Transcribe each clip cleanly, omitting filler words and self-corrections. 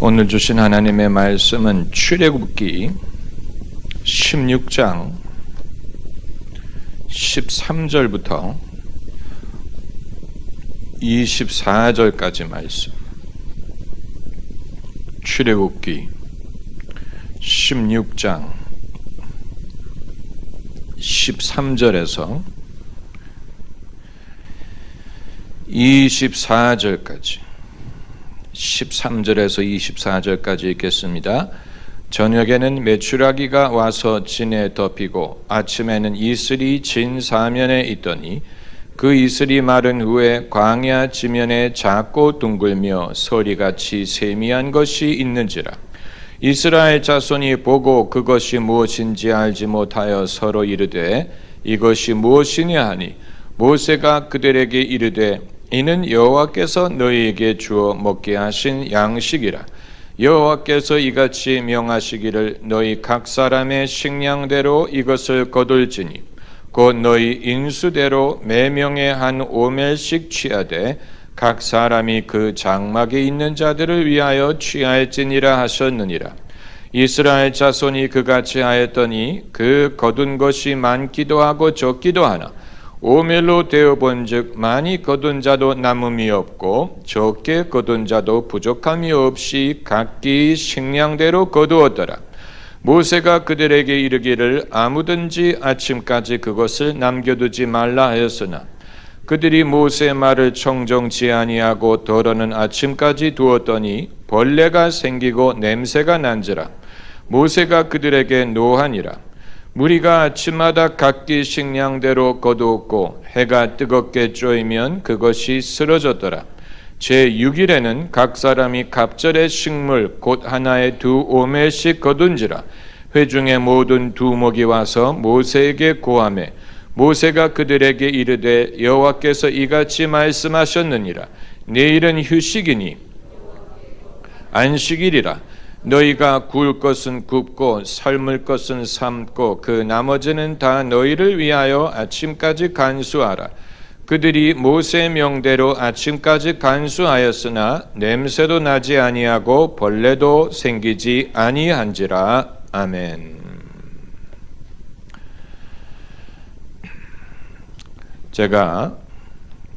오늘 주신 하나님의 말씀은 출애굽기 16장 13절부터 24절까지 말씀. 출애굽기 16장 13절에서 24절까지 13절에서 24절까지 읽겠습니다. 저녁에는 메추라기가 와서 진에 덮이고 아침에는 이슬이 진 사면에 있더니 그 이슬이 마른 후에 광야 지면에 작고 둥글며 서리같이 세미한 것이 있는지라. 이스라엘 자손이 보고 그것이 무엇인지 알지 못하여 서로 이르되 이것이 무엇이냐 하니 모세가 그들에게 이르되 이는 여호와께서 너희에게 주어 먹게 하신 양식이라. 여호와께서 이같이 명하시기를 너희 각 사람의 식량대로 이것을 거둘지니 곧 너희 인수대로 매명에 한 오멜씩 취하되 각 사람이 그 장막에 있는 자들을 위하여 취할지니라 하셨느니라. 이스라엘 자손이 그같이 하였더니 그 거둔 것이 많기도 하고 적기도 하나 오멜로 되어본즉 많이 거둔 자도 남음이 없고 적게 거둔 자도 부족함이 없이 각기 식량대로 거두었더라. 모세가 그들에게 이르기를 아무든지 아침까지 그것을 남겨두지 말라 하였으나 그들이 모세의 말을 청정치 아니하고 더러는 아침까지 두었더니 벌레가 생기고 냄새가 난지라. 모세가 그들에게 노하니라. 무리가 아침마다 각기 식량대로 거두었고 해가 뜨겁게 쬐이면 그것이 쓰러졌더라. 제6일에는 각 사람이 갑절의 식물 곧 하나에 2오멜씩 거둔지라. 회중의 모든 두목이 와서 모세에게 고하매 모세가 그들에게 이르되 여호와께서 이같이 말씀하셨느니라. 내일은 휴식이니 안식일이라. 너희가 구울 것은 굽고 삶을 것은 삶고 그 나머지는 다 너희를 위하여 아침까지 간수하라. 그들이 모세의 명대로 아침까지 간수하였으나 냄새도 나지 아니하고 벌레도 생기지 아니한지라. 아멘. 제가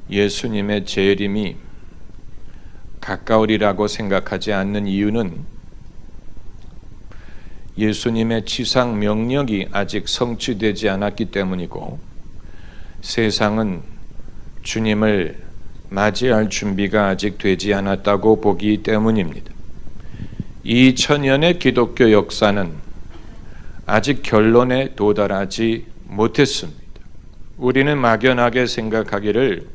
예수님의 재림이 가까우리라고 생각하지 않는 이유는 예수님의 지상 명령이 아직 성취되지 않았기 때문이고 세상은 주님을 맞이할 준비가 아직 되지 않았다고 보기 때문입니다. 2000년의 기독교 역사는 아직 결론에 도달하지 못했습니다. 우리는 막연하게 생각하기를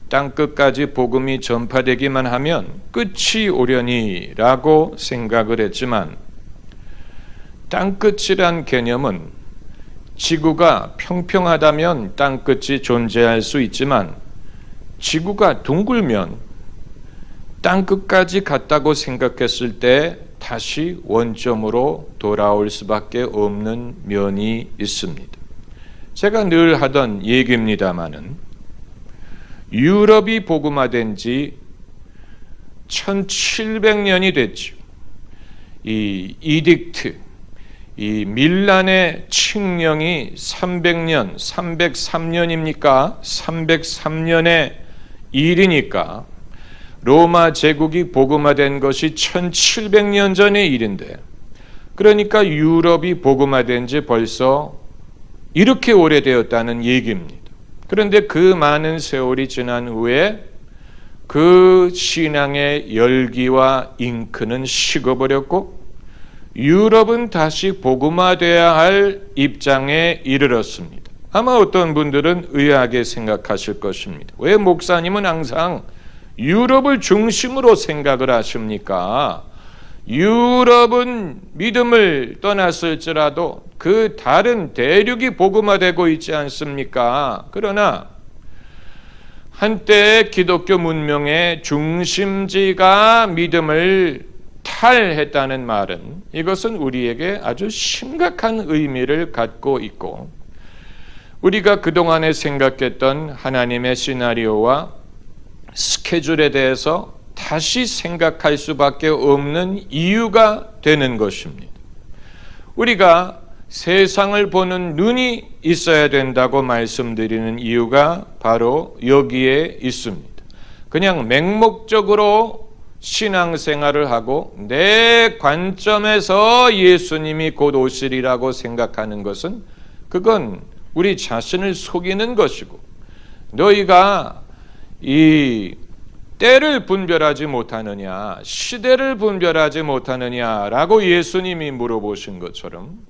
땅끝까지 복음이 전파되기만 하면 끝이 오려니라고 생각을 했지만 땅끝이란 개념은 지구가 평평하다면 땅끝이 존재할 수 있지만 지구가 둥글면 땅끝까지 갔다고 생각했을 때 다시 원점으로 돌아올 수밖에 없는 면이 있습니다. 제가 늘 하던 얘기입니다마는 유럽이 복음화된 지 1700년이 됐죠. 이 이딕트, 이 밀란의 칙령이 300년, 303년입니까? 303년의 일이니까 로마 제국이 복음화된 것이 1700년 전의 일인데 그러니까 유럽이 복음화된 지 벌써 이렇게 오래되었다는 얘기입니다. 그런데 그 많은 세월이 지난 후에 그 신앙의 열기와 잉크는 식어버렸고 유럽은 다시 복음화되어야 할 입장에 이르렀습니다. 아마 어떤 분들은 의아하게 생각하실 것입니다. 왜 목사님은 항상 유럽을 중심으로 생각을 하십니까? 유럽은 믿음을 떠났을지라도 그 다른 대륙이 복음화되고 있지 않습니까? 그러나 한때 기독교 문명의 중심지가 믿음을 탈했다는 말은 이것은 우리에게 아주 심각한 의미를 갖고 있고 우리가 그동안에 생각했던 하나님의 시나리오와 스케줄에 대해서 다시 생각할 수밖에 없는 이유가 되는 것입니다. 우리가 세상을 보는 눈이 있어야 된다고 말씀드리는 이유가 바로 여기에 있습니다. 그냥 맹목적으로 신앙생활을 하고 내 관점에서 예수님이 곧 오시리라고 생각하는 것은 그건 우리 자신을 속이는 것이고, 너희가 이 때를 분별하지 못하느냐, 시대를 분별하지 못하느냐라고 예수님이 물어보신 것처럼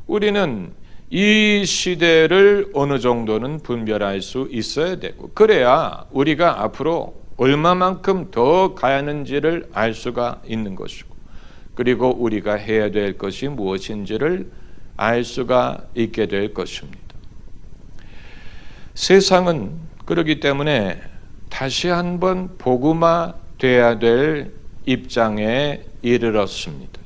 우리는 이 시대를 어느 정도는 분별할 수 있어야 되고, 그래야 우리가 앞으로 얼마만큼 더 가야하는지를 알 수가 있는 것이고, 그리고 우리가 해야 될 것이 무엇인지를 알 수가 있게 될 것입니다. 세상은 그렇기 때문에 다시 한번 복음화 돼야 될 입장에 이르렀습니다.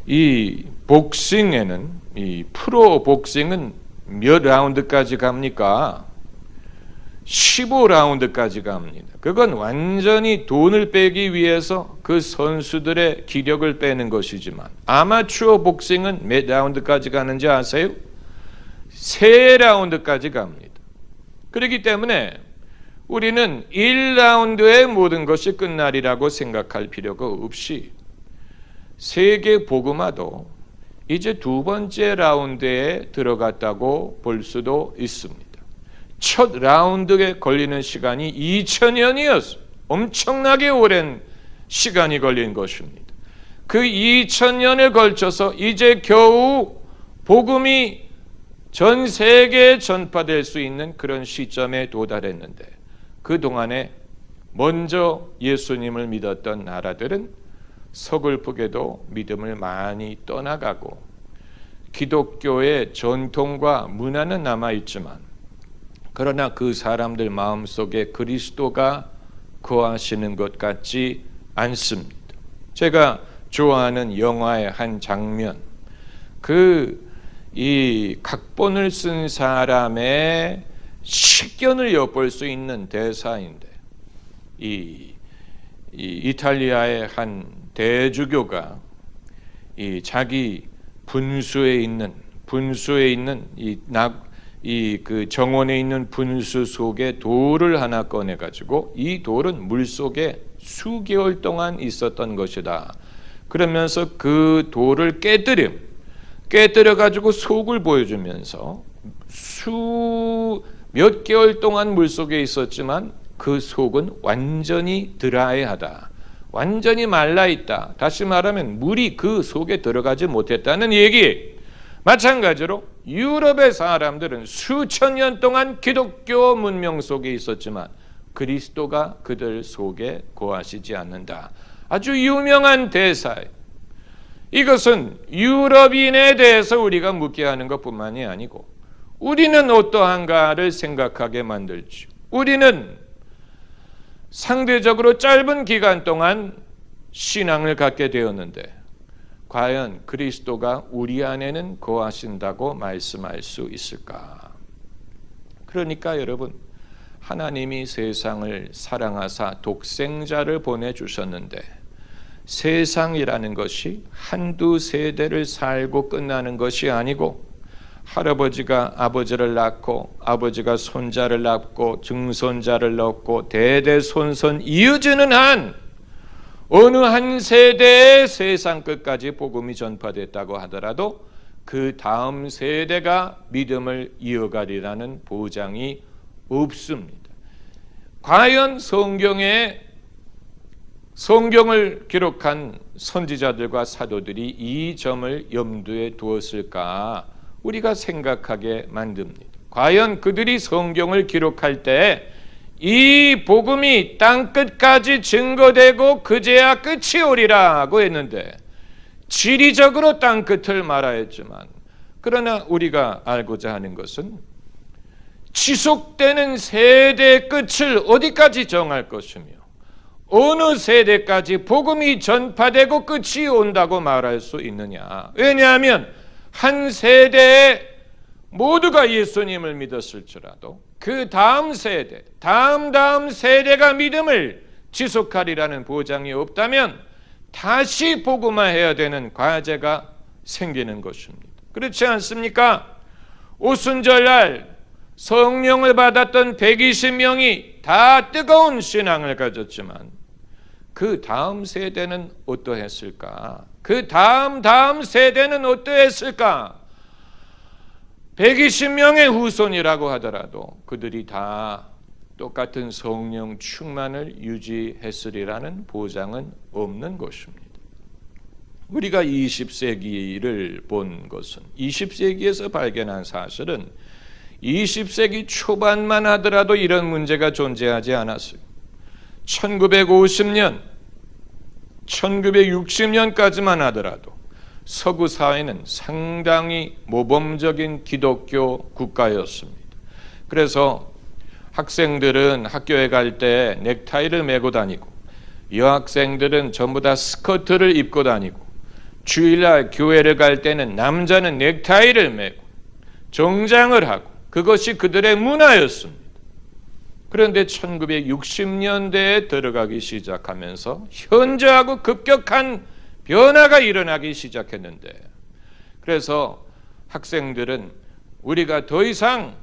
이 복싱에는, 이 프로 복싱은 몇 라운드까지 갑니까? 15라운드까지 갑니다. 그건 완전히 돈을 빼기 위해서 그 선수들의 기력을 빼는 것이지만, 아마추어 복싱은 몇 라운드까지 가는지 아세요? 3라운드까지 갑니다. 그렇기 때문에 우리는 1라운드에 모든 것이 끝나리라고 생각할 필요가 없이 세계 복음화도 이제 2번째 라운드에 들어갔다고 볼 수도 있습니다. 첫 라운드에 걸리는 시간이 2000년이었어요. 엄청나게 오랜 시간이 걸린 것입니다. 그 2000년에 걸쳐서 이제 겨우 복음이 전 세계에 전파될 수 있는 그런 시점에 도달했는데, 그동안에 먼저 예수님을 믿었던 나라들은 서글프게도 믿음을 많이 떠나가고 기독교의 전통과 문화는 남아있지만, 그러나 그 사람들 마음속에 그리스도가 거하시는 것 같지 않습니다. 제가 좋아하는 영화의 한 장면, 이 각본을 쓴 사람의 식견을 엿볼 수 있는 대사인데, 이 이탈리아의 한 대주교가 이 자기 분수에 있는 그 정원에 있는 분수 속에 돌을 하나 꺼내 가지고, 이 돌은 물 속에 수개월 동안 있었던 것이다. 그러면서 그 돌을 깨뜨려 가지고 속을 보여주면서 몇 개월 동안 물 속에 있었지만 그 속은 완전히 드라이하다, 완전히 말라있다. 다시 말하면 물이 그 속에 들어가지 못했다는 얘기. 마찬가지로 유럽의 사람들은 수천 년 동안 기독교 문명 속에 있었지만 그리스도가 그들 속에 거하시지 않는다. 아주 유명한 대사예요. 이것은 유럽인에 대해서 우리가 묻게 하는 것뿐만이 아니고, 우리는 어떠한가를 생각하게 만들죠. 우리는 상대적으로 짧은 기간 동안 신앙을 갖게 되었는데, 과연 그리스도가 우리 안에는 거하신다고 말씀할 수 있을까? 그러니까 여러분, 하나님이 세상을 사랑하사 독생자를 보내주셨는데, 세상이라는 것이 한두 세대를 살고 끝나는 것이 아니고, 할아버지가 아버지를 낳고 아버지가 손자를 낳고 증손자를 낳고 대대손손 이어지는 한 어느 한 세대의 세상 끝까지 복음이 전파됐다고 하더라도 그 다음 세대가 믿음을 이어가리라는 보장이 없습니다. 과연 성경을 기록한 선지자들과 사도들이 이 점을 염두에 두었을까? 우리가 생각하게 만듭니다. 과연 그들이 성경을 기록할 때 이 복음이 땅끝까지 증거되고 그제야 끝이 오리라고 했는데, 지리적으로 땅끝을 말하였지만, 그러나 우리가 알고자 하는 것은 지속되는 세대의 끝을 어디까지 정할 것이며 어느 세대까지 복음이 전파되고 끝이 온다고 말할 수 있느냐. 왜냐하면 한 세대에 모두가 예수님을 믿었을지라도 그 다음 세대, 다음 세대가 믿음을 지속하리라는 보장이 없다면 다시 복음화해야 되는 과제가 생기는 것입니다. 그렇지 않습니까? 오순절날 성령을 받았던 120명이 다 뜨거운 신앙을 가졌지만 그 다음 세대는 어떠했을까? 그 다음 세대는 어떠했을까? 120명의 후손이라고 하더라도 그들이 다 똑같은 성령 충만을 유지했으리라는 보장은 없는 것입니다. 우리가 20세기를 본 것은 20세기에서 발견한 사실은 20세기 초반만 하더라도 이런 문제가 존재하지 않았어요. 1950년, 1960년까지만 하더라도 서구 사회는 상당히 모범적인 기독교 국가였습니다. 그래서 학생들은 학교에 갈 때 넥타이를 메고 다니고 여학생들은 전부 다 스커트를 입고 다니고 주일날 교회를 갈 때는 남자는 넥타이를 메고 정장을 하고 그것이 그들의 문화였습니다. 그런데 1960년대에 들어가기 시작하면서 현저하고 급격한 변화가 일어나기 시작했는데, 그래서 학생들은 우리가 더 이상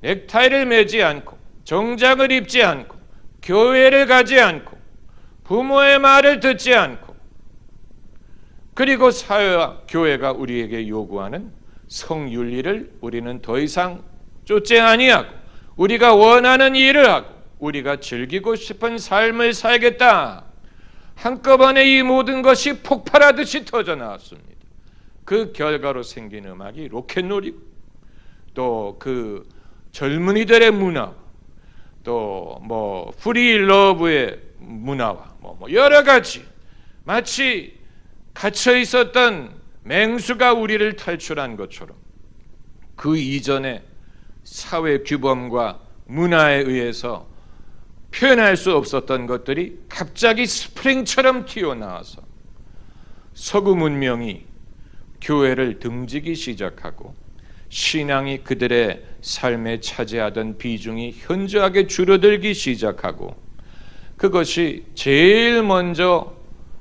넥타이를 매지 않고 정장을 입지 않고 교회를 가지 않고 부모의 말을 듣지 않고 그리고 사회와 교회가 우리에게 요구하는 성윤리를 우리는 더 이상 쫓지 아니하고 우리가 원하는 일을 하고 우리가 즐기고 싶은 삶을 살겠다. 한꺼번에 이 모든 것이 폭발하듯이 터져 나왔습니다. 그 결과로 생긴 음악이 로켓놀이고 또 그 젊은이들의 문화, 또 프리 러브의 문화와 여러 가지 마치 갇혀 있었던 맹수가 우리를 탈출한 것처럼 그 이전에 사회 규범과 문화에 의해서 표현할 수 없었던 것들이 갑자기 스프링처럼 튀어나와서 서구 문명이 교회를 등지기 시작하고 신앙이 그들의 삶에 차지하던 비중이 현저하게 줄어들기 시작하고 그것이 제일 먼저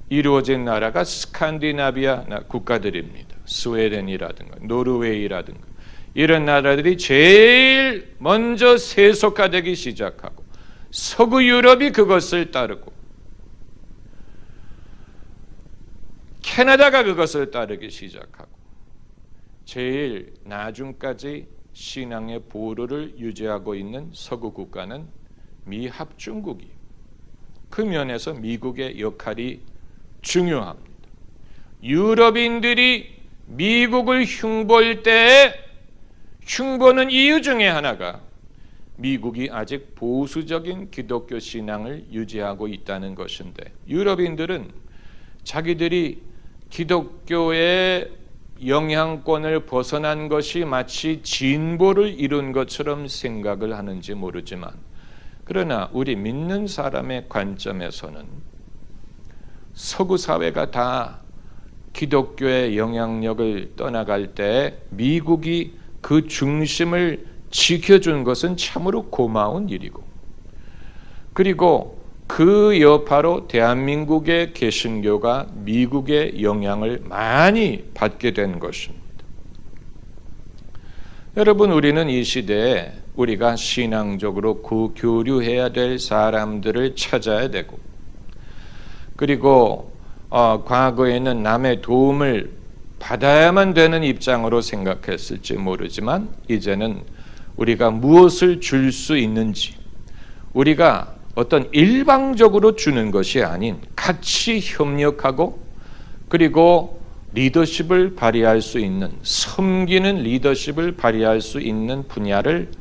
이루어진 나라가 스칸디나비아 국가들입니다. 스웨덴이라든가 노르웨이라든가 이런 나라들이 제일 먼저 세속화되기 시작하고 서구 유럽이 그것을 따르고 캐나다가 그것을 따르기 시작하고 제일 나중까지 신앙의 보루를 유지하고 있는 서구 국가는 미합중국이 그 면에서 미국의 역할이 중요합니다. 유럽인들이 미국을 흉보일 때에 흉보는 이유 중에 하나가 미국이 아직 보수적인 기독교 신앙을 유지하고 있다는 것인데 유럽인들은 자기들이 기독교의 영향권을 벗어난 것이 마치 진보를 이룬 것처럼 생각을 하는지 모르지만 그러나 우리 믿는 사람의 관점에서는 서구 사회가 다 기독교의 영향력을 떠나갈 때 미국이 그 중심을 지켜준 것은 참으로 고마운 일이고 그리고 그 여파로 대한민국의 개신교가 미국의 영향을 많이 받게 된 것입니다. 여러분, 우리는 이 시대에 우리가 신앙적으로 교류해야 될 사람들을 찾아야 되고 그리고 과거에는 남의 도움을 받아야만 되는 입장으로 생각했을지 모르지만 이제는 우리가 무엇을 줄 수 있는지 우리가 어떤 일방적으로 주는 것이 아닌 같이 협력하고 그리고 리더십을 발휘할 수 있는 섬기는 리더십을 발휘할 수 있는 분야를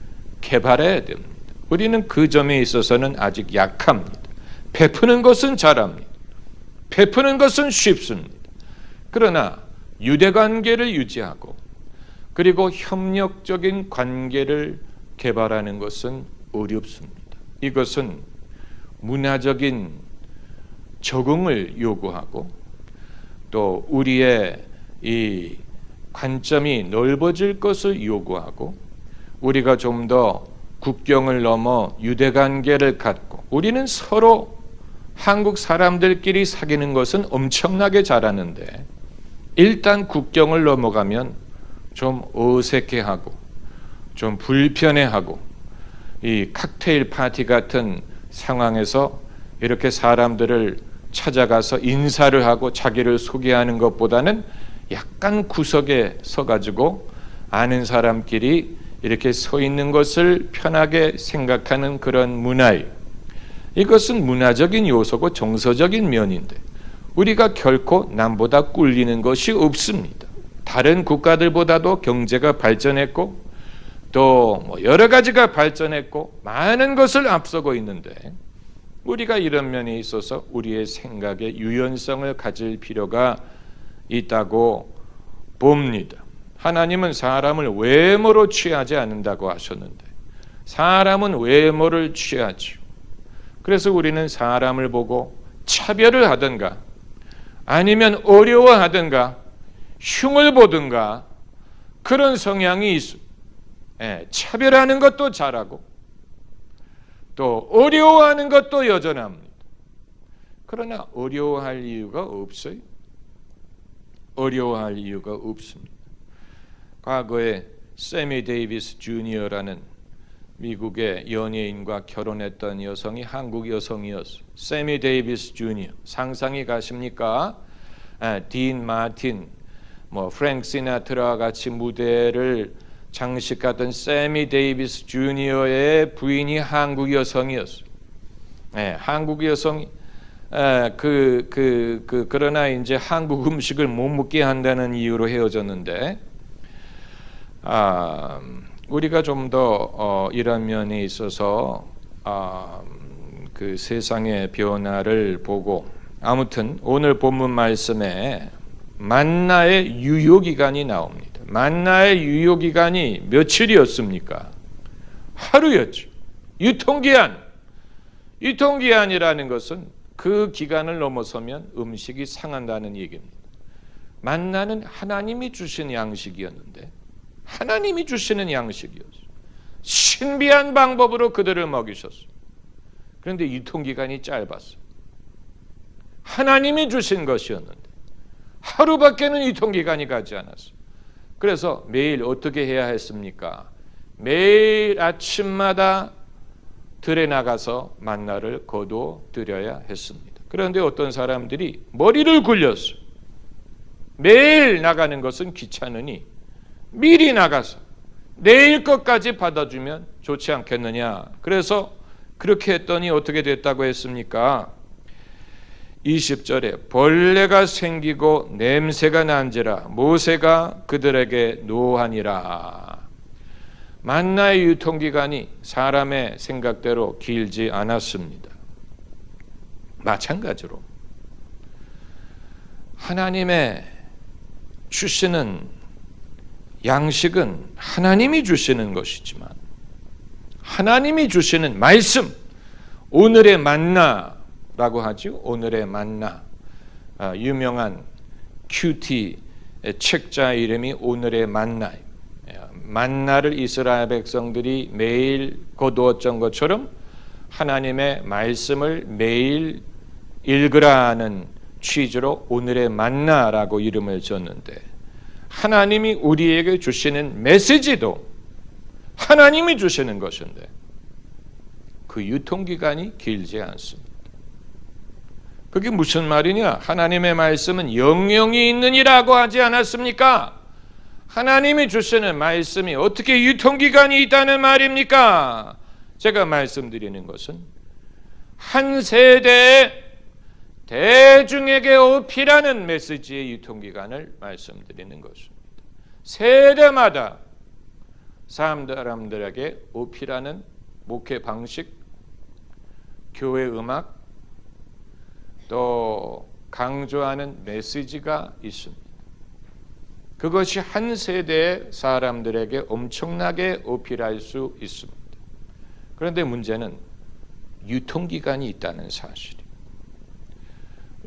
개발해야 됩니다. 우리는 그 점에 있어서는 아직 약합니다. 베푸는 것은 잘합니다. 베푸는 것은 쉽습니다. 그러나 유대관계를 유지하고 그리고 협력적인 관계를 개발하는 것은 어렵습니다. 이것은 문화적인 적응을 요구하고 또 우리의 이 관점이 넓어질 것을 요구하고 우리가 좀 더 국경을 넘어 유대관계를 갖고 우리는 서로 한국 사람들끼리 사귀는 것은 엄청나게 잘하는데 일단 국경을 넘어가면 좀 어색해하고 좀 불편해하고 이 칵테일 파티 같은 상황에서 이렇게 사람들을 찾아가서 인사를 하고 자기를 소개하는 것보다는 약간 구석에 서가지고 아는 사람끼리 이렇게 서 있는 것을 편하게 생각하는 그런 문화예요. 이것은 문화적인 요소고 정서적인 면인데 우리가 결코 남보다 꿀리는 것이 없습니다. 다른 국가들보다도 경제가 발전했고 또 여러 가지가 발전했고 많은 것을 앞서고 있는데 우리가 이런 면에 있어서 우리의 생각의 유연성을 가질 필요가 있다고 봅니다. 하나님은 사람을 외모로 취하지 않는다고 하셨는데 사람은 외모를 취하죠. 그래서 우리는 사람을 보고 차별을 하든가 아니면 어려워하든가 흉을 보든가 그런 성향이 있습니다. 차별하는 것도 잘하고 또 어려워하는 것도 여전합니다. 그러나 어려워할 이유가 없어요. 어려워할 이유가 없습니다. 과거에 세미 데이비스 주니어라는 미국의 연예인과 결혼했던 여성이 한국 여성이었어요. 세미 데이비스 주니어 상상이 가십니까? 딘 마틴, 프랭크 시나트라와 같이 무대를 장식하던 세미 데이비스 주니어의 부인이 한국 여성이었어요. 한국 여성이 그러나 이제 한국 음식을 못 먹게 한다는 이유로 헤어졌는데 우리가 좀 더 이런 면에 있어서 그 세상의 변화를 보고 아무튼 오늘 본문 말씀에 만나의 유효기간이 나옵니다. 만나의 유효기간이 며칠이었습니까? 하루였죠. 유통기한이라는 것은 그 기간을 넘어서면 음식이 상한다는 얘기입니다. 만나는 하나님이 주신 양식이었는데 하나님이 주시는 양식이었어요. 신비한 방법으로 그들을 먹이셨어요. 그런데 유통기간이 짧았어요. 하나님이 주신 것이었는데 하루밖에는 유통기간이 가지 않았어요. 그래서 매일 어떻게 해야 했습니까? 매일 아침마다 들에 나가서 만나를 거두어 드려야 했습니다. 그런데 어떤 사람들이 머리를 굴렸어요. 매일 나가는 것은 귀찮으니 미리 나가서 내일 것까지 받아주면 좋지 않겠느냐. 그래서 그렇게 했더니 어떻게 됐다고 했습니까? 20절에 벌레가 생기고 냄새가 난지라 모세가 그들에게 노하니라. 만나의 유통기간이 사람의 생각대로 길지 않았습니다. 마찬가지로 하나님의 주시는 양식은 하나님이 주시는 것이지만 하나님이 주시는 말씀, 오늘의 만나라고 하죠. 오늘의 만나. 유명한 큐티 책자 이름이 오늘의 만나. 만나를 이스라엘 백성들이 매일 거두었던 것처럼 하나님의 말씀을 매일 읽으라는 취지로 오늘의 만나라고 이름을 줬는데 하나님이 우리에게 주시는 메시지도 하나님이 주시는 것인데 그 유통기간이 길지 않습니다. 그게 무슨 말이냐? 하나님의 말씀은 영영이 있느니라고 하지 않았습니까? 하나님이 주시는 말씀이 어떻게 유통기간이 있다는 말입니까? 제가 말씀드리는 것은 한 세대의 대중에게 어필하는 메시지의 유통기간을 말씀드리는 것입니다. 세대마다 사람들에게 어필하는 목회 방식, 교회 음악, 또 강조하는 메시지가 있습니다. 그것이 한 세대의 사람들에게 엄청나게 어필할 수 있습니다. 그런데 문제는 유통기간이 있다는 사실이에요.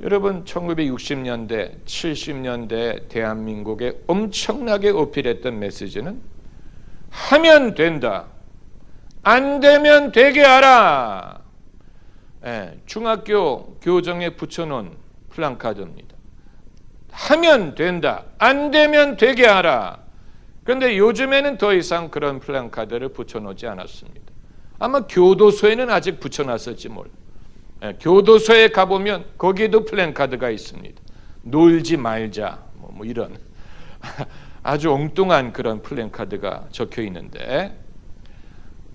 여러분 1960년대, 70년대 대한민국에 엄청나게 어필했던 메시지는 하면 된다, 안 되면 되게 하라, 중학교 교정에 붙여놓은 플랜카드입니다. 하면 된다, 안 되면 되게 하라. 그런데 요즘에는 더 이상 그런 플랜카드를 붙여놓지 않았습니다. 아마 교도소에는 아직 붙여놨을지 몰라요. 교도소에 가보면 거기에도 플랜카드가 있습니다. 놀지 말자, 뭐 이런 아주 엉뚱한 그런 플랜카드가 적혀 있는데,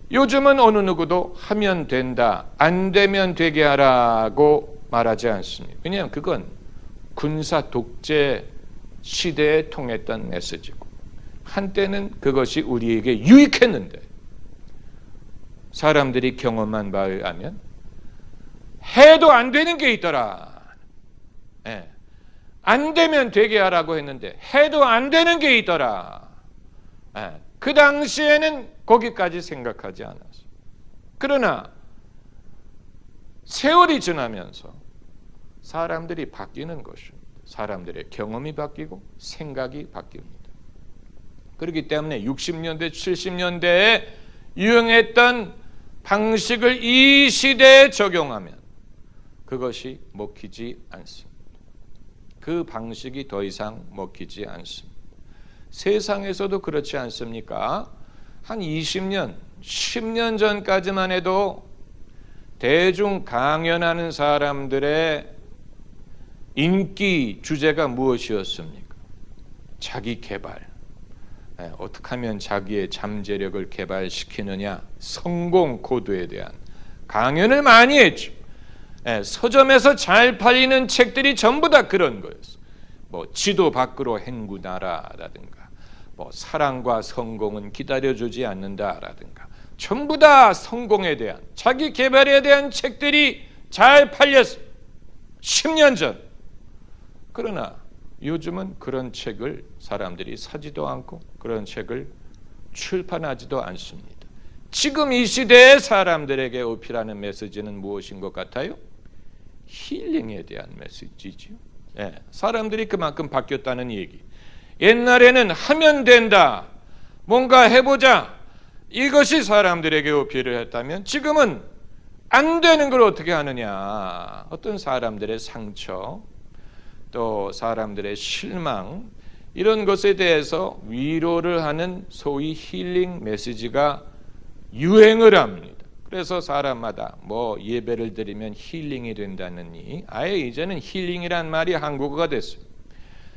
요즘은 어느 누구도 하면 된다, 안 되면 되게 하라고 말하지 않습니다. 왜냐하면 그건 군사 독재 시대에 통했던 메시지고, 한때는 그것이 우리에게 유익했는데, 사람들이 경험한 바에 의하면 해도 안 되는 게 있더라. 안 되면 되게 하라고 했는데 해도 안 되는 게 있더라. 그 당시에는 거기까지 생각하지 않았어요. 그러나 세월이 지나면서 사람들이 바뀌는 것입니다. 사람들의 경험이 바뀌고 생각이 바뀝니다. 그렇기 때문에 60년대, 70년대에 유행했던 방식을 이 시대에 적용하면 그것이 먹히지 않습니다. 그 방식이 더 이상 먹히지 않습니다. 세상에서도 그렇지 않습니까? 한 20년, 10년 전까지만 해도 대중 강연하는 사람들의 인기 주제가 무엇이었습니까? 자기 개발. 어떻게 하면 자기의 잠재력을 개발시키느냐, 성공 코드에 대한 강연을 많이 했죠. 서점에서 잘 팔리는 책들이 전부 다 그런 거였어요. 뭐 지도 밖으로 헹구나라라든가, 뭐 사랑과 성공은 기다려주지 않는다라든가, 전부 다 성공에 대한, 자기 개발에 대한 책들이 잘 팔렸어요. 10년 전. 그러나 요즘은 그런 책을 사람들이 사지도 않고 그런 책을 출판하지도 않습니다. 지금 이 시대의 사람들에게 어필하는 메시지는 무엇인 것 같아요? 힐링에 대한 메시지죠. 사람들이 그만큼 바뀌었다는 얘기. 옛날에는 하면 된다, 뭔가 해보자, 이것이 사람들에게 어필을 했다면, 지금은 안 되는 걸 어떻게 하느냐, 어떤 사람들의 상처, 또 사람들의 실망, 이런 것에 대해서 위로를 하는 소위 힐링 메시지가 유행을 합니다. 그래서 사람마다 뭐 예배를 드리면 힐링이 된다느니, 아예 이제는 힐링이란 말이 한국어가 됐어요.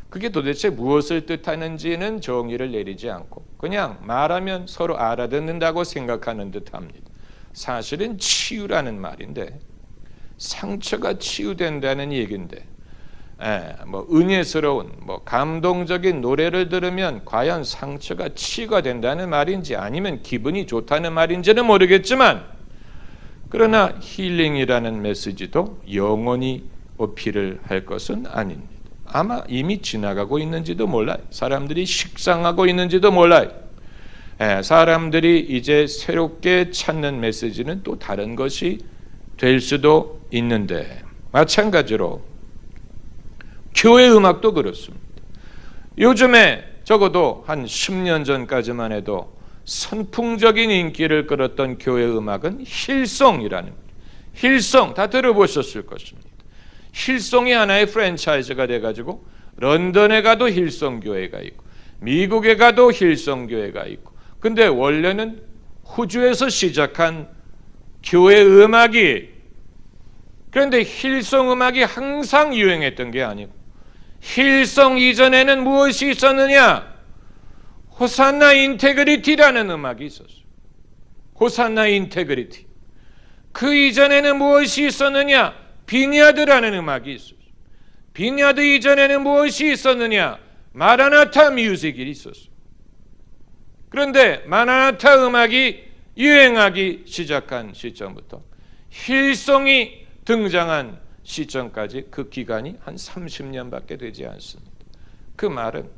그게 도대체 무엇을 뜻하는지는 정의를 내리지 않고 그냥 말하면 서로 알아듣는다고 생각하는 듯합니다. 사실은 치유라는 말인데, 상처가 치유된다는 얘기인데, 뭐 은혜스러운, 뭐 감동적인 노래를 들으면 과연 상처가 치유가 된다는 말인지 아니면 기분이 좋다는 말인지는 모르겠지만, 그러나 힐링이라는 메시지도 영원히 어필을 할 것은 아닙니다. 아마 이미 지나가고 있는지도 몰라요. 사람들이 식상하고 있는지도 몰라요. 사람들이 이제 새롭게 찾는 메시지는 또 다른 것이 될 수도 있는데, 마찬가지로 교회 음악도 그렇습니다. 요즘에 적어도 한 10년 전까지만 해도 선풍적인 인기를 끌었던 교회 음악은 힐송이라는, 힐송 다 들어보셨을 것입니다. 힐송이 하나의 프랜차이즈가 돼가지고 런던에 가도 힐송 교회가 있고 미국에 가도 힐송 교회가 있고, 근데 원래는 호주에서 시작한 교회 음악이, 그런데 힐송 음악이 항상 유행했던 게 아니고, 힐송 이전에는 무엇이 있었느냐? 호산나 인테그리티라는 음악이 있었어요. 호산나 인테그리티. 그 이전에는 무엇이 있었느냐? 비냐드라는 음악이 있었어요. 비냐드 이전에는 무엇이 있었느냐? 마라나타 뮤직이 있었어요. 그런데 마라나타 음악이 유행하기 시작한 시점부터 힐송이 등장한 시점까지 그 기간이 한 30년밖에 되지 않습니다. 그 말은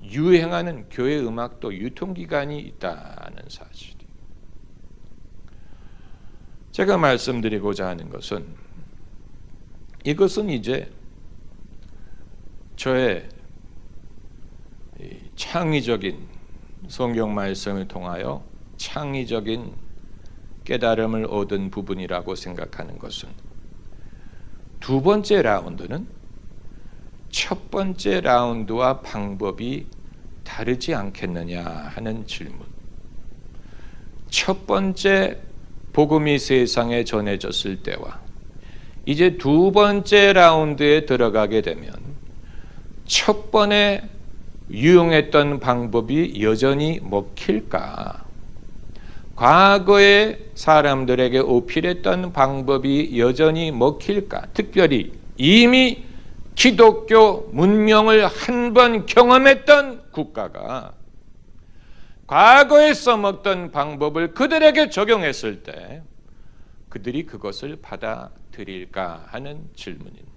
유행하는 교회 음악도 유통기간이 있다는 사실이에요. 제가 말씀드리고자 하는 것은, 이것은 이제 저의 창의적인 성경 말씀을 통하여 창의적인 깨달음을 얻은 부분이라고 생각하는 것은 두 번째 라운드는 첫 번째 라운드와 방법이 다르지 않겠느냐 하는 질문. 첫 번째 복음이 세상에 전해졌을 때와 이제 두 번째 라운드에 들어가게 되면 첫 번에 유용했던 방법이 여전히 먹힐까? 과거에 사람들에게 어필했던 방법이 여전히 먹힐까? 특별히 이미 기독교 문명을 한 번 경험했던 국가가 과거에 써먹던 방법을 그들에게 적용했을 때 그들이 그것을 받아들일까 하는 질문입니다.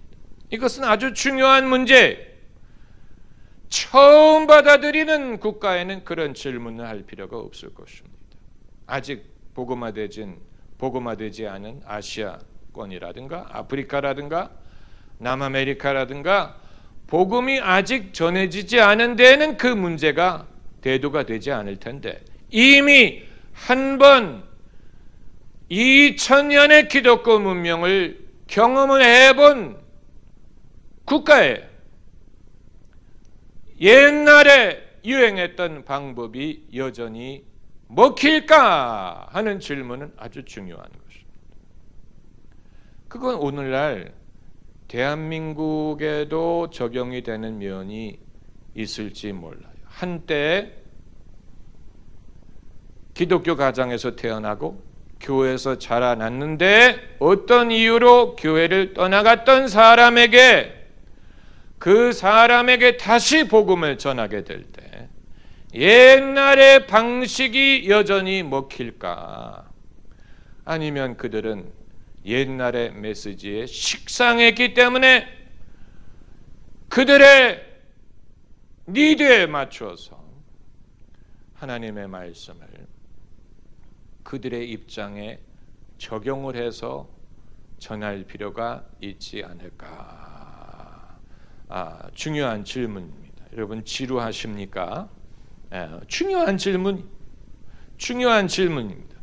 이것은 아주 중요한 문제. 처음 받아들이는 국가에는 그런 질문을 할 필요가 없을 것입니다. 아직 복음화되지 않은 아시아권이라든가 아프리카라든가 남아메리카라든가 복음이 아직 전해지지 않은 데에는 그 문제가 대두가 되지 않을 텐데 이미 한 번 2000년의 기독교 문명을 경험을 해본 국가에 옛날에 유행했던 방법이 여전히 먹힐까 하는 질문은 아주 중요한 것입니다. 그건 오늘날 대한민국에도 적용이 되는 면이 있을지 몰라요. 한때 기독교 가정에서 태어나고 교회에서 자라났는데 어떤 이유로 교회를 떠나갔던 사람에게 그 사람에게 다시 복음을 전하게 될 때 옛날의 방식이 여전히 먹힐까? 아니면 그들은 옛날의 메시지에 식상했기 때문에 그들의 니드에 맞춰서 하나님의 말씀을 그들의 입장에 적용을 해서 전할 필요가 있지 않을까? 중요한 질문입니다. 여러분 지루하십니까? 중요한 질문입니다.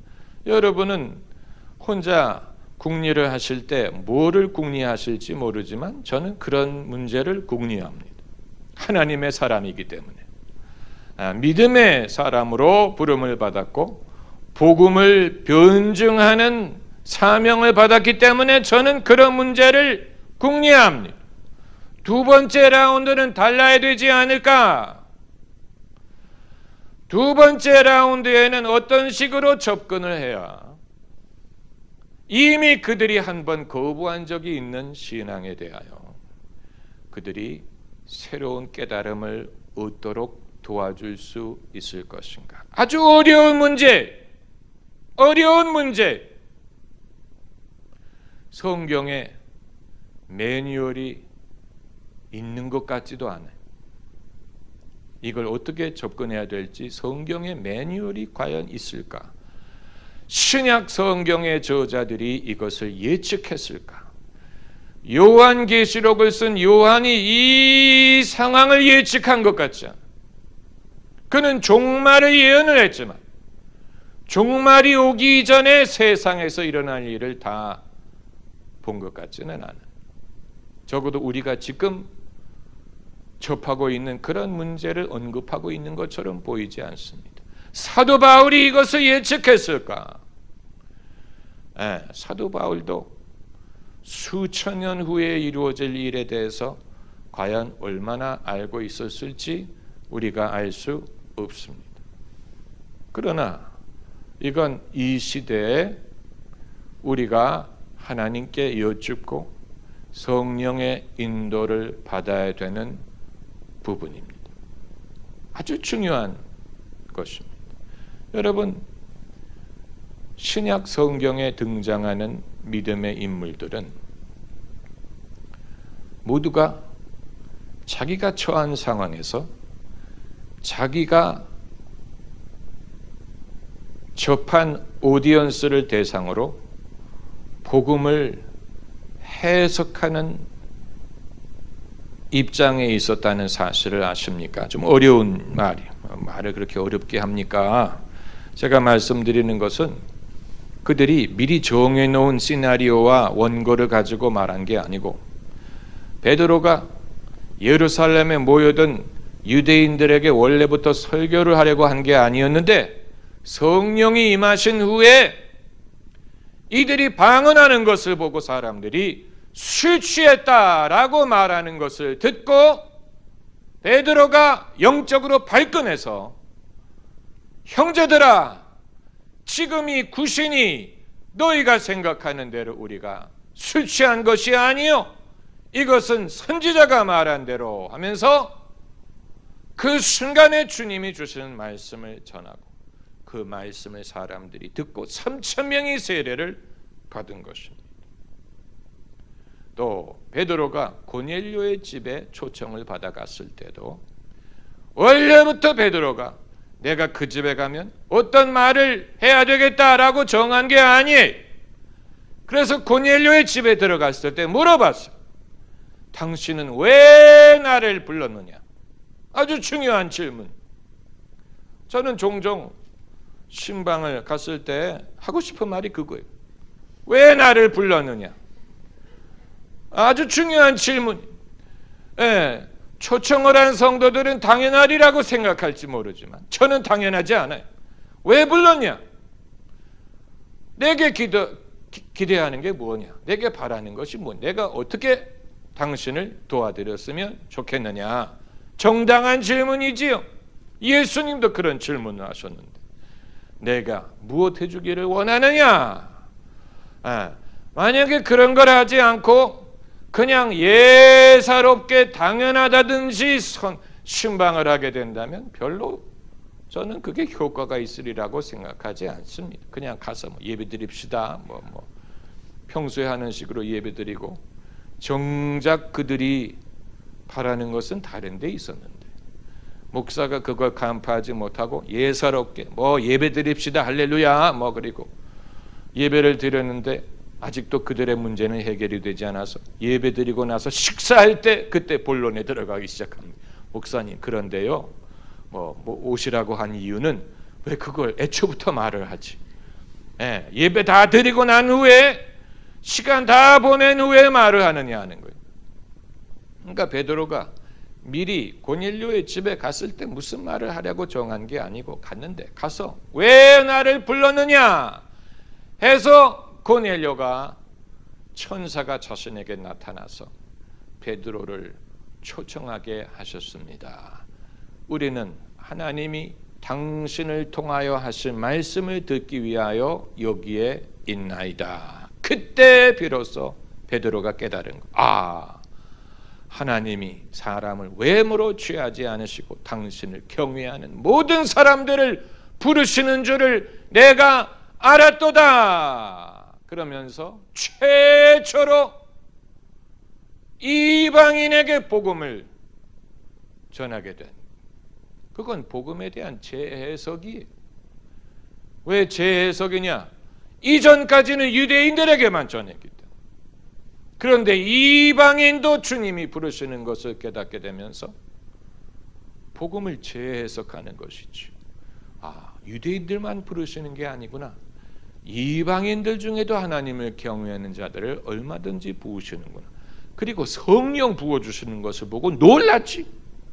여러분은 혼자 국리를 하실 때 뭐를 국리하실지 모르지만 저는 그런 문제를 국리합니다. 하나님의 사람이기 때문에 믿음의 사람으로 부름을 받았고 복음을 변증하는 사명을 받았기 때문에 저는 그런 문제를 국리합니다. 두 번째 라운드는 달라야 되지 않을까? 두 번째 라운드에는 어떤 식으로 접근을 해야 이미 그들이 한번 거부한 적이 있는 신앙에 대하여 그들이 새로운 깨달음을 얻도록 도와줄 수 있을 것인가? 아주 어려운 문제. 성경에 매뉴얼이 있는 것 같지도 않아요. 이걸 어떻게 접근해야 될지 성경의 매뉴얼이 과연 있을까? 신약 성경의 저자들이 이것을 예측했을까? 요한계시록을 쓴 요한이 이 상황을 예측한 것 같지 않아요. 그는 종말의 예언을 했지만 종말이 오기 전에 세상에서 일어날 일을 다 본 것 같지는 않아요. 적어도 우리가 지금 접하고 있는 그런 문제를 언급하고 있는 것처럼 보이지 않습니다. 사도 바울이 이것을 예측했을까? 사도 바울도 수천 년 후에 이루어질 일에 대해서 과연 얼마나 알고 있었을지 우리가 알 수 없습니다. 그러나 이건 이 시대에 우리가 하나님께 여쭙고 성령의 인도를 받아야 되는 부분입니다. 아주 중요한 것입니다. 여러분, 신약 성경에 등장하는 믿음의 인물들은 모두가 자기가 처한 상황에서 자기가 접한 오디언스를 대상으로 복음을 해석하는 입장에 있었다는 사실을 아십니까? 좀 어려운 말을 그렇게 어렵게 합니까? 제가 말씀드리는 것은 그들이 미리 정해놓은 시나리오와 원고를 가지고 말한 게 아니고 베드로가 예루살렘에 모여든 유대인들에게 원래부터 설교를 하려고 한 게 아니었는데 성령이 임하신 후에 이들이 방언하는 것을 보고 사람들이 술 취했다라고 말하는 것을 듣고 베드로가 영적으로 발끈해서 형제들아, 지금 이 구신이 너희가 생각하는 대로 우리가 술 취한 것이 아니요 이것은 선지자가 말한 대로 하면서 그 순간에 주님이 주시는 말씀을 전하고 그 말씀을 사람들이 듣고 3,000명이 세례를 받은 것입니다. 또 베드로가 고넬료의 집에 초청을 받아갔을 때도 원래부터 베드로가 내가 그 집에 가면 어떤 말을 해야 되겠다라고 정한 게 아니에요. 그래서 고넬료의 집에 들어갔을 때 물어봤어요. 당신은 왜 나를 불렀느냐? 아주 중요한 질문. 저는 종종 신방을 갔을 때 하고 싶은 말이 그거예요. 왜 나를 불렀느냐? 아주 중요한 질문. 예, 초청을 한 성도들은 당연하리라고 생각할지 모르지만 저는 당연하지 않아요. 왜 불렀냐? 내게 기대하는 게 뭐냐? 내게 바라는 것이 뭐냐? 내가 어떻게 당신을 도와드렸으면 좋겠느냐? 정당한 질문이지요. 예수님도 그런 질문을 하셨는데 내가 무엇 해주기를 원하느냐? 만약에 그런 걸 하지 않고 그냥 예사롭게 당연하다든지 신방을 하게 된다면 별로 저는 그게 효과가 있으리라고 생각하지 않습니다. 그냥 가서 예배 드립시다. 평소에 하는 식으로 예배 드리고 정작 그들이 바라는 것은 다른 데 있었는데 목사가 그걸 간파하지 못하고 예사롭게 예배 드립시다 할렐루야 그리고 예배를 드렸는데 아직도 그들의 문제는 해결이 되지 않아서 예배 드리고 나서 식사할 때 그때 본론에 들어가기 시작합니다. 목사님 그런데요 오시라고 한 이유는 왜 그걸 애초부터 말을 하지? 예배 다 드리고 난 후에 시간 다 보낸 후에 말을 하느냐 하는 거예요. 그러니까 베드로가 미리 고넬료의 집에 갔을 때 무슨 말을 하려고 정한 게 아니고 갔는데 가서 왜 나를 불렀느냐 해서 고넬료가 천사가 자신에게 나타나서 베드로를 초청하게 하셨습니다. 우리는 하나님이 당신을 통하여 하신 말씀을 듣기 위하여 여기에 있나이다. 그때 비로소 베드로가 깨달은 거. 하나님이 사람을 외모로 취하지 않으시고 당신을 경외하는 모든 사람들을 부르시는 줄을 내가 알았도다. 그러면서 최초로 이방인에게 복음을 전하게 된 그건 복음에 대한 재해석이에요. 왜 재해석이냐? 이전까지는 유대인들에게만 전했기 때문에. 그런데 이방인도 주님이 부르시는 것을 깨닫게 되면서 복음을 재해석하는 것이죠. 유대인들만 부르시는 게 아니구나. 이방인들 중에도 하나님을 경외하는 자들을 얼마든지 부으시는구나. 그리고 성령 부어주시는 것을 보고 놀랐지.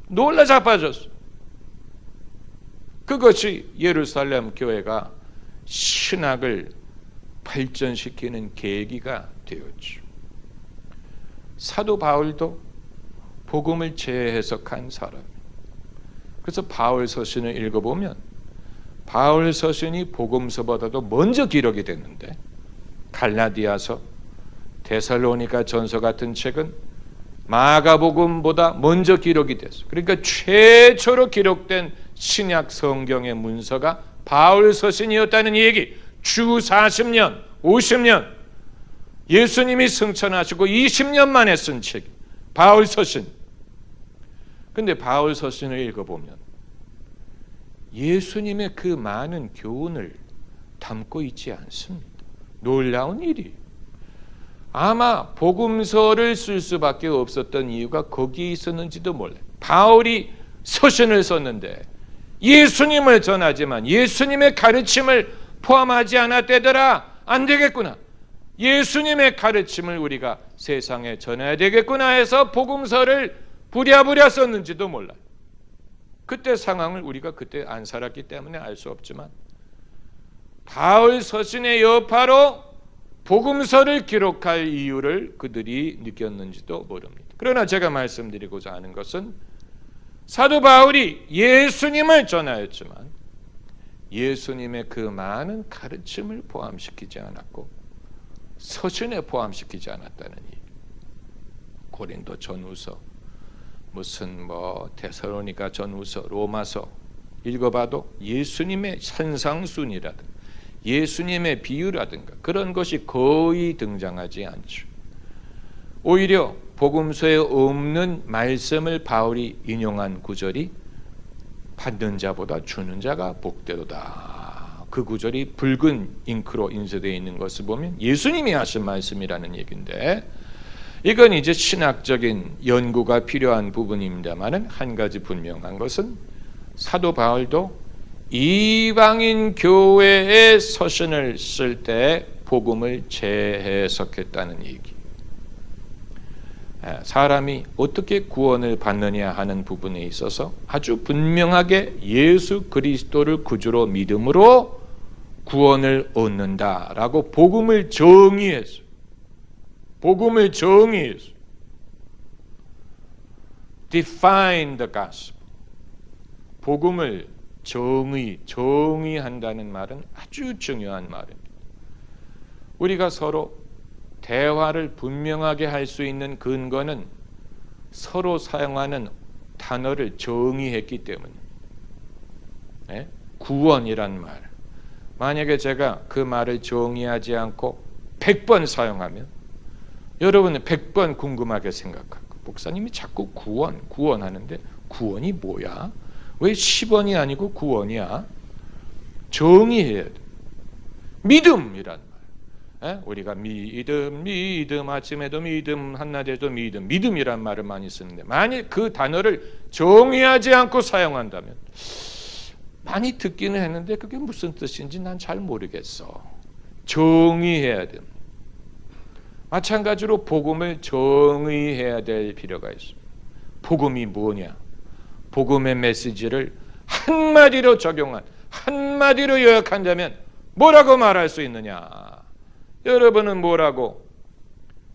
놀라 자빠졌어. 그것이 예루살렘 교회가 신학을 발전시키는 계기가 되었죠. 사도 바울도 복음을 재해석한 사람. 그래서 바울 서신을 읽어보면 바울 서신이 복음서보다도 먼저 기록이 됐는데 갈라디아서, 데살로니가 전서 같은 책은 마가복음보다 먼저 기록이 됐어. 그러니까 최초로 기록된 신약 성경의 문서가 바울 서신이었다는 얘기. 주 40년, 50년 예수님이 승천하시고 20년 만에 쓴 책 바울 서신. 근데 바울 서신을 읽어보면 예수님의 그 많은 교훈을 담고 있지 않습니다. 놀라운 일이. 아마 복음서를 쓸 수밖에 없었던 이유가 거기에 있었는지도 몰라요. 바울이 서신을 썼는데 예수님을 전하지만 예수님의 가르침을 포함하지 않았대더라. 안 되겠구나. 예수님의 가르침을 우리가 세상에 전해야 되겠구나 해서 복음서를 부랴부랴 썼는지도 몰라요. 그때 상황을 우리가 그때 안 살았기 때문에 알 수 없지만 바울 서신의 여파로 복음서를 기록할 이유를 그들이 느꼈는지도 모릅니다. 그러나 제가 말씀드리고자 하는 것은 사도 바울이 예수님을 전하였지만 예수님의 그 많은 가르침을 포함시키지 않았고 서신에 포함시키지 않았다는 얘기. 고린도 전후서, 무슨 데살로니가 전후서, 로마서 읽어봐도 예수님의 산상순이라든가 예수님의 비유라든가 그런 것이 거의 등장하지 않죠. 오히려 복음서에 없는 말씀을 바울이 인용한 구절이 받는 자보다 주는 자가 복되도다. 그 구절이 붉은 잉크로 인쇄되어 있는 것을 보면 예수님이 하신 말씀이라는 얘기인데 이건 이제 신학적인 연구가 필요한 부분입니다만 한 가지 분명한 것은 사도 바울도 이방인 교회의 서신을 쓸 때 복음을 재해석했다는 얘기. 사람이 어떻게 구원을 받느냐 하는 부분에 있어서 아주 분명하게 예수 그리스도를 구주로 믿음으로 구원을 얻는다라고 복음을 정의했어요. 복음을 정의했어요. Define the gospel. 복음을 정의한다는 말은 아주 중요한 말입니다. 우리가 서로 대화를 분명하게 할 수 있는 근거는 서로 사용하는 단어를 정의했기 때문입니다. 네? 구원이란 말. 만약에 제가 그 말을 정의하지 않고 100번 사용하면 여러분은 100번 궁금하게 생각하고 목사님이 자꾸 구원하는데 구원이 뭐야? 왜 10원이 아니고 9원이야? 정의해야 돼. 믿음이란 말. 우리가 믿음, 아침에도 믿음, 한낮에도 믿음이란 말을 많이 쓰는데 만약 그 단어를 정의하지 않고 사용한다면 많이 듣기는 했는데 그게 무슨 뜻인지 난 잘 모르겠어. 정의해야 됩니다. 마찬가지로 복음을 정의해야 될 필요가 있습니다. 복음이 뭐냐? 복음의 메시지를 한마디로 적용한, 한마디로 요약한다면 뭐라고 말할 수 있느냐? 여러분은 뭐라고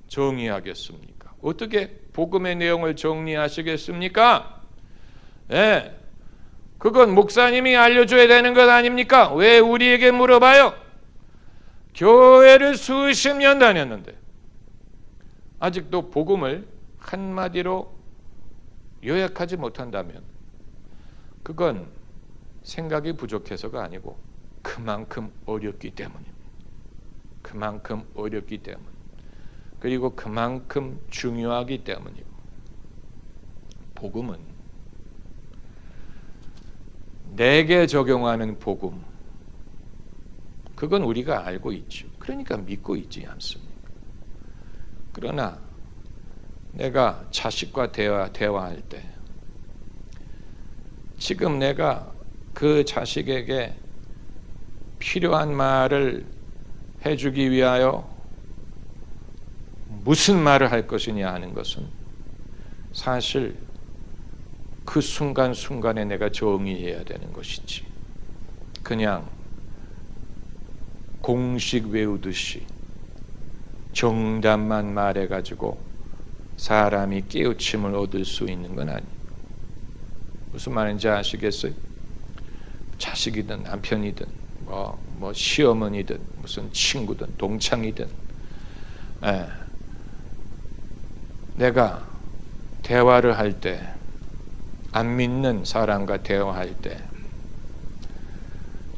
정의하겠습니까? 어떻게 복음의 내용을 정리하시겠습니까? 네, 그건 목사님이 알려줘야 되는 것 아닙니까? 왜 우리에게 물어봐요? 교회를 수십 년 다녔는데 아직도 복음을 한마디로 요약하지 못한다면 그건 생각이 부족해서가 아니고 그만큼 어렵기 때문입니다. 그만큼 어렵기 때문, 그리고 그만큼 중요하기 때문이고, 복음은 내게 적용하는 복음, 그건 우리가 알고 있죠. 그러니까 믿고 있지 않습니까? 그러나 내가 자식과 대화할 때 지금 내가 그 자식에게 필요한 말을 해주기 위하여 무슨 말을 할 것이냐 하는 것은 사실 그 순간순간에 내가 정의해야 되는 것이지, 그냥 공식 외우듯이 정답만 말해가지고 사람이 깨우침을 얻을 수 있는 건 아니에요. 무슨 말인지 아시겠어요? 자식이든 남편이든 뭐 시어머니든 무슨 친구든 동창이든 내가 대화를 할 때, 안 믿는 사람과 대화할 때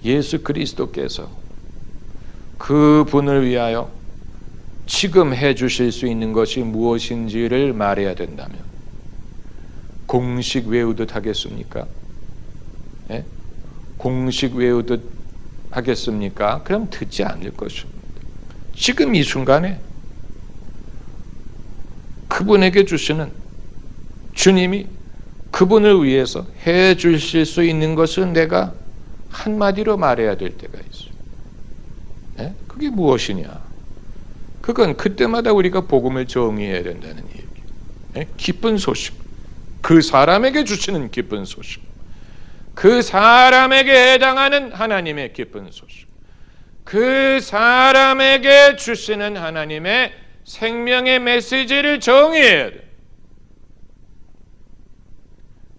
예수 그리스도께서 그 분을 위하여 지금 해주실 수 있는 것이 무엇인지를 말해야 된다면 공식 외우듯 하겠습니까? 예? 공식 외우듯 하겠습니까? 그럼 듣지 않을 것입니다. 지금 이 순간에 그분에게 주시는, 주님이 그분을 위해서 해 주실 수 있는 것은 내가 한마디로 말해야 될 때가 있어요. 그게 무엇이냐? 그건 그때마다 우리가 복음을 정의해야 된다는 얘기. 기쁜 소식. 그 사람에게 주시는 기쁜 소식. 그 사람에게 해당하는 하나님의 기쁜 소식. 그 사람에게 주시는 하나님의 생명의 메시지를 정의해야 돼.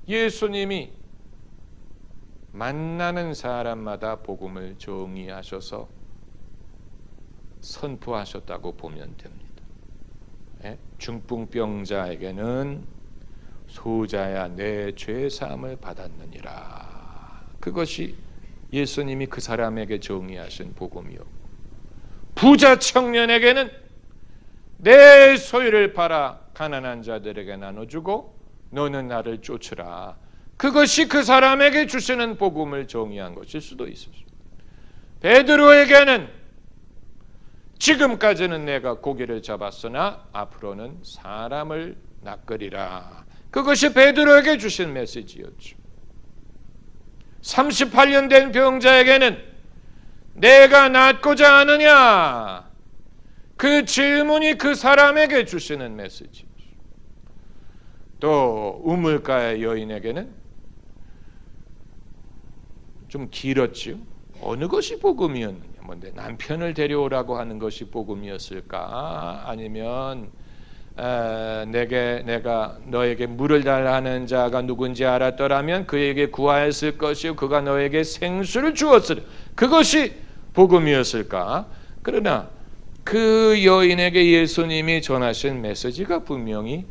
예수님이 만나는 사람마다 복음을 정의하셔서 선포하셨다고 보면 됩니다. 중풍병자에게는 소자야 내 죄사함을 받았느니라. 그것이 예수님이 그 사람에게 정의하신 복음이요. 부자 청년에게는 내 소유를 팔아 가난한 자들에게 나눠주고 너는 나를 쫓으라. 그것이 그 사람에게 주시는 복음을 정의한 것일 수도 있었어요. 베드로에게는 지금까지는 내가 고기를 잡았으나 앞으로는 사람을 낚으리라. 그것이 베드로에게 주신 메시지였죠. 38년 된 병자에게는 내가 낫고자 하느냐? 그 질문이 그 사람에게 주시는 메시지죠. 또 우물가의 여인에게는 좀 길었지요. 어느 것이 복음이었느냐? 뭔데 남편을 데려오라고 하는 것이 복음이었을까? 아니면 내가 너에게 물을 달라 하는 자가 누군지 알았더라면 그에게 구하였을 것이요 그가 너에게 생수를 주었으리. 그것이 복음이었을까? 그러나 그 여인에게 예수님이 전하신 메시지가 분명히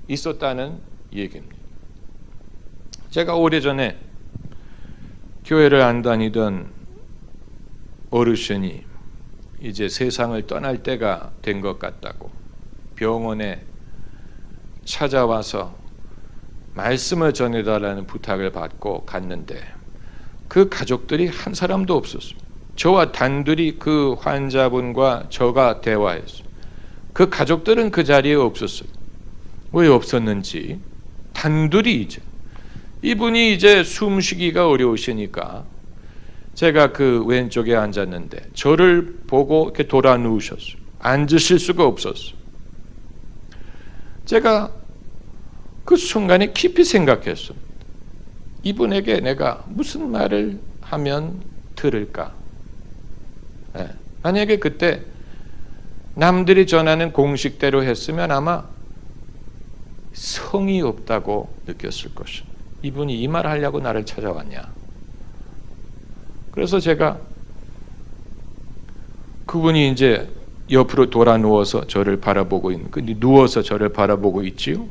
있었다는 얘기입니다. 제가 오래전에 교회를 안 다니던 어르신이 이제 세상을 떠날 때가 된 것 같다고 병원에 찾아와서 말씀을 전해달라는 부탁을 받고 갔는데 그 가족들이 한 사람도 없었어요. 저와 단둘이 그 환자분과 저가 대화했어요. 그 가족들은 그 자리에 없었어요. 왜 없었는지 단둘이 이분이 이제 숨쉬기가 어려우시니까 제가 그 왼쪽에 앉았는데 저를 보고 이렇게 돌아 누우셨어요. 앉으실 수가 없었어요. 제가 그 순간에 깊이 생각했습니다. 이분에게 내가 무슨 말을 하면 들을까? 만약에 그때 남들이 전하는 공식대로 했으면 아마 성의 없다고 느꼈을 것입니다. 이분이 이 말을 하려고 나를 찾아왔냐? 그래서 제가 그분이 이제 옆으로 돌아 누워서 저를 바라보고 누워서 저를 바라보고 있지요.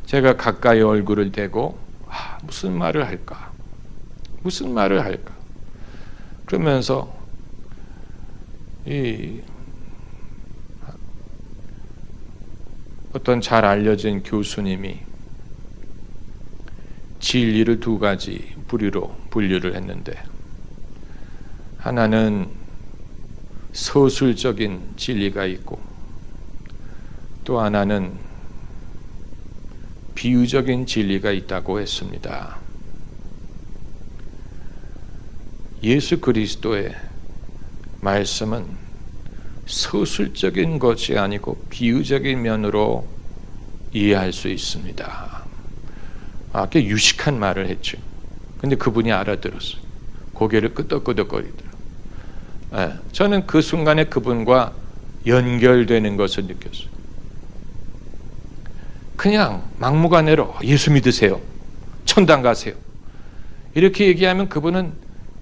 제가 가까이 얼굴을 대고 무슨 말을 할까? 무슨 말을 할까? 그러면서 어떤 잘 알려진 교수님이 진리를 두 가지 부류로 분류를 했는데 하나는 서술적인 진리가 있고 또 하나는 비유적인 진리가 있다고 했습니다. 예수 그리스도의 말씀은 서술적인 것이 아니고 비유적인 면으로 이해할 수 있습니다. 꽤 유식한 말을 했죠. 근데 그분이 알아들었어요. 고개를 끄덕끄덕거리더라고요. 저는 그 순간에 그분과 연결되는 것을 느꼈어요. 그냥 막무가내로 예수 믿으세요. 천당 가세요. 이렇게 얘기하면 그분은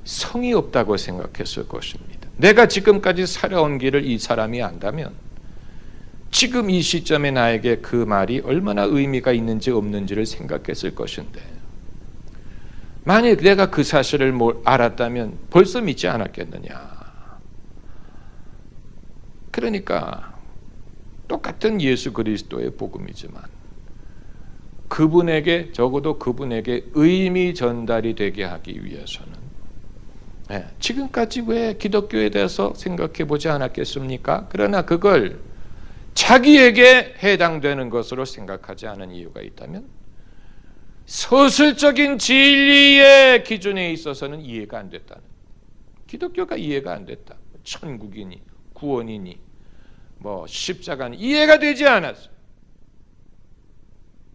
성의 없다고 생각했을 것입니다. 내가 지금까지 살아온 길을 이 사람이 안다면 지금 이 시점에 나에게 그 말이 얼마나 의미가 있는지 없는지를 생각했을 것인데 만약 내가 그 사실을 알았다면 벌써 믿지 않았겠느냐. 그러니까 똑같은 예수 그리스도의 복음이지만 그분에게 적어도 그분에게 의미 전달이 되게 하기 위해서는 지금까지 왜 기독교에 대해서 생각해 보지 않았겠습니까? 그러나 그걸 자기에게 해당되는 것으로 생각하지 않은 이유가 있다면 서술적인 진리의 기준에 있어서는 이해가 안 됐다는, 기독교가 이해가 안 됐다. 천국이니 구원이니 뭐 십자가니 이해가 되지 않았어요.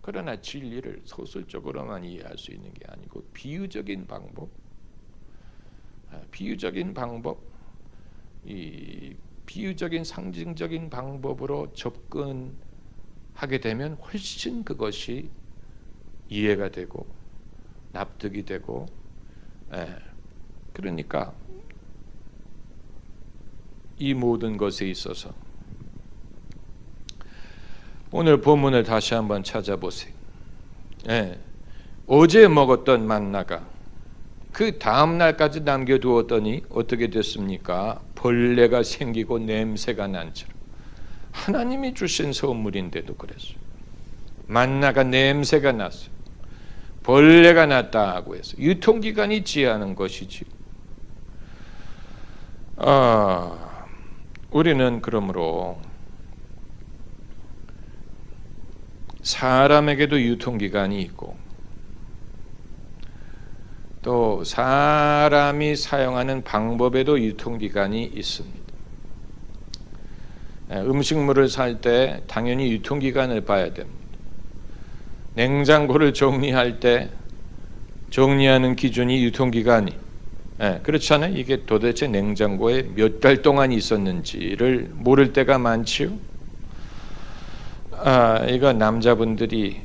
그러나 진리를 소설적으로만 이해할 수 있는 게 아니고 비유적인 방법, 이 비유적인 상징적인 방법으로 접근하게 되면 훨씬 그것이 이해가 되고 납득이 되고, 그러니까 이 모든 것에 있어서 오늘 본문을 다시 한번 찾아보세요. 어제 먹었던 만나가 그 다음 날까지 남겨두었더니 어떻게 됐습니까? 벌레가 생기고 냄새가 난처럼. 하나님이 주신 선물인데도 그랬어요. 만나가 냄새가 났어요. 벌레가 났다고 해서 유통기간이 지하는 것이지. 우리는 그러므로 사람에게도 유통기간이 있고 또 사람이 사용하는 방법에도 유통기간이 있습니다. 음식물을 살 때 당연히 유통기간을 봐야 됩니다. 냉장고를 정리할 때 정리하는 기준이 유통기간이, 그렇잖아요. 이게 도대체 냉장고에 몇 달 동안 있었는지를 모를 때가 많지요. 이거 남자분들의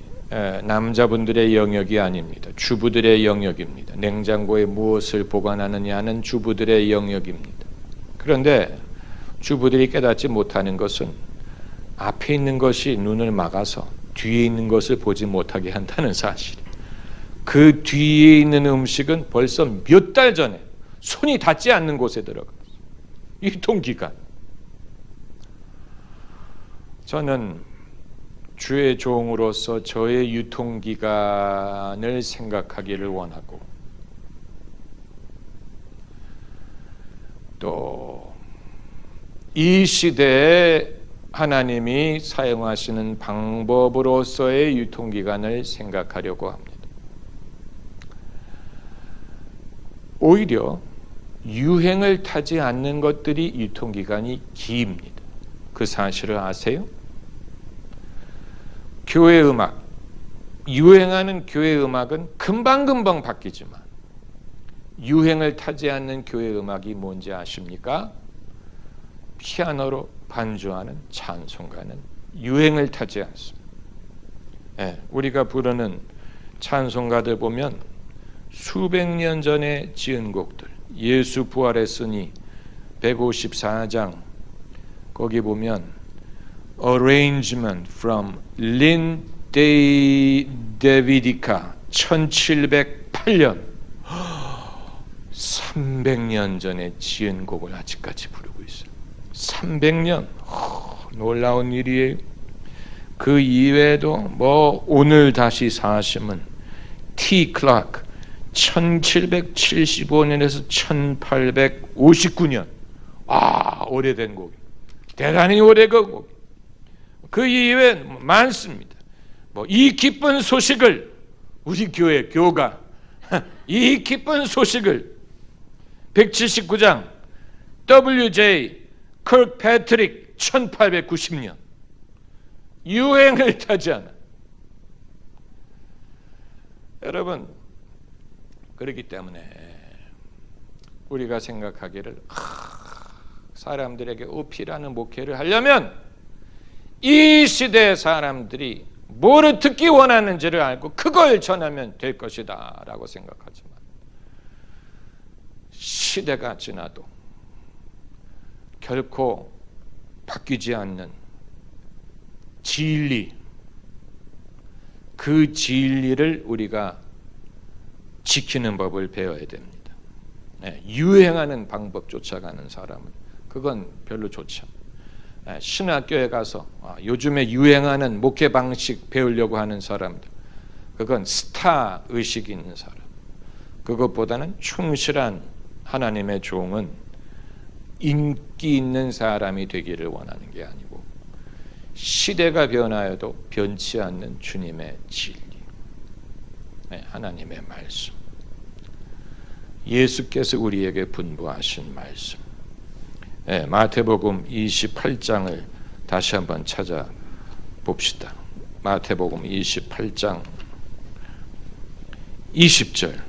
영역이 아닙니다. 주부들의 영역입니다. 냉장고에 무엇을 보관하느냐는 주부들의 영역입니다. 그런데 주부들이 깨닫지 못하는 것은 앞에 있는 것이 눈을 막아서 뒤에 있는 것을 보지 못하게 한다는 사실. 그 뒤에 있는 음식은 벌써 몇 달 전에 손이 닿지 않는 곳에 들어갔어요. 유통기간. 저는 주의 종으로서 저의 유통기간을 생각하기를 원하고 또 이 시대에 하나님이 사용하시는 방법으로서의 유통기간을 생각하려고 합니다. 오히려 유행을 타지 않는 것들이 유통기간이 깁니다. 그 사실을 아세요? 교회 음악, 유행하는 교회 음악은 금방금방 바뀌지만 유행을 타지 않는 교회 음악이 뭔지 아십니까? 피아노로 반주하는 찬송가는 유행을 타지 않습니다. 우리가 부르는 찬송가들 보면 수백 년 전에 지은 곡들, 예수 부활했으니 154장 거기 보면 Arrangement from Lin Davidica 1708년 300년 전에 지은 곡을 아직까지 부르고 있어요. 300년 놀라운 일이에요. 그 이외에도 뭐 오늘 다시 사심은 T. 클라크 1775년에서 1859년 오래된 곡, 대단히 오래된 곡. 그 이외에 많습니다. 뭐 이 기쁜 소식을 우리 교가 이 기쁜 소식을 179장 W.J. 컬 패트릭 1890년 유행을 타지 않아. 여러분 그렇기 때문에 우리가 생각하기를 사람들에게 어필하는 목회를 하려면 이 시대의 사람들이 뭐를 듣기 원하는지를 알고 그걸 전하면 될 것이다 라고 생각하지만 시대가 지나도 결코 바뀌지 않는 진리, 그 진리를 우리가 지키는 법을 배워야 됩니다. 유행하는 방법 쫓아가는 사람은 그건 별로 좋지 않아요. 신학교에 가서 요즘에 유행하는 목회 방식 배우려고 하는 사람들, 그건 스타 의식이 있는 사람. 그것보다는 충실한 하나님의 종은 인기 있는 사람이 되기를 원하는 게 아니고 시대가 변하여도 변치 않는 주님의 진리, 하나님의 말씀, 예수께서 우리에게 분부하신 말씀, 마태복음 28장을 다시 한번 찾아봅시다. 마태복음 28장 20절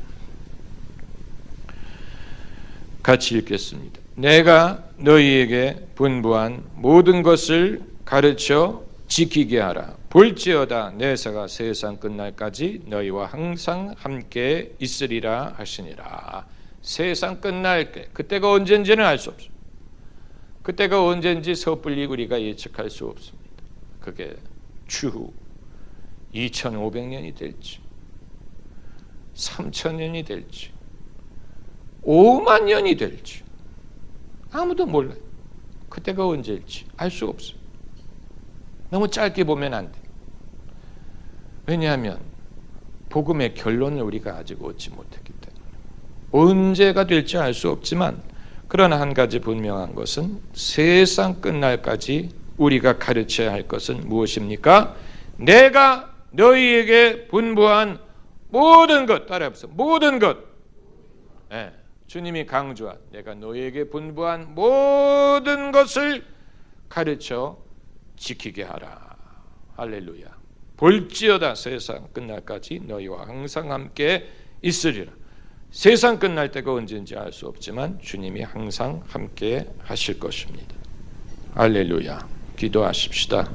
같이 읽겠습니다. 내가 너희에게 분부한 모든 것을 가르쳐 지키게 하라. 볼지어다 내가 세상 끝날까지 너희와 항상 함께 있으리라 하시니라. 세상 끝날 때, 그때가 언젠지는 알 수 없습니다. 그때가 언젠지 섣불리 우리가 예측할 수 없습니다. 그게 추후 2500년이 될지 3000년이 될지 5만 년이 될지 아무도 몰라요. 그때가 언제일지 알 수 없어요. 너무 짧게 보면 안 돼요. 왜냐하면 복음의 결론을 우리가 아직 얻지 못했기 때문에 언제가 될지 알 수 없지만, 그러나 한 가지 분명한 것은 세상 끝날까지 우리가 가르쳐야 할 것은 무엇입니까? 내가 너희에게 분부한 모든 것, 따라해보세요. 모든 것. 주님이 강조한 내가 너희에게 분부한 모든 것을 가르쳐 지키게 하라. 할렐루야. 볼지어다 세상 끝날까지 너희와 항상 함께 있으리라. 세상 끝날 때가 언제인지 알 수 없지만 주님이 항상 함께 하실 것입니다. 할렐루야. 기도하십시다.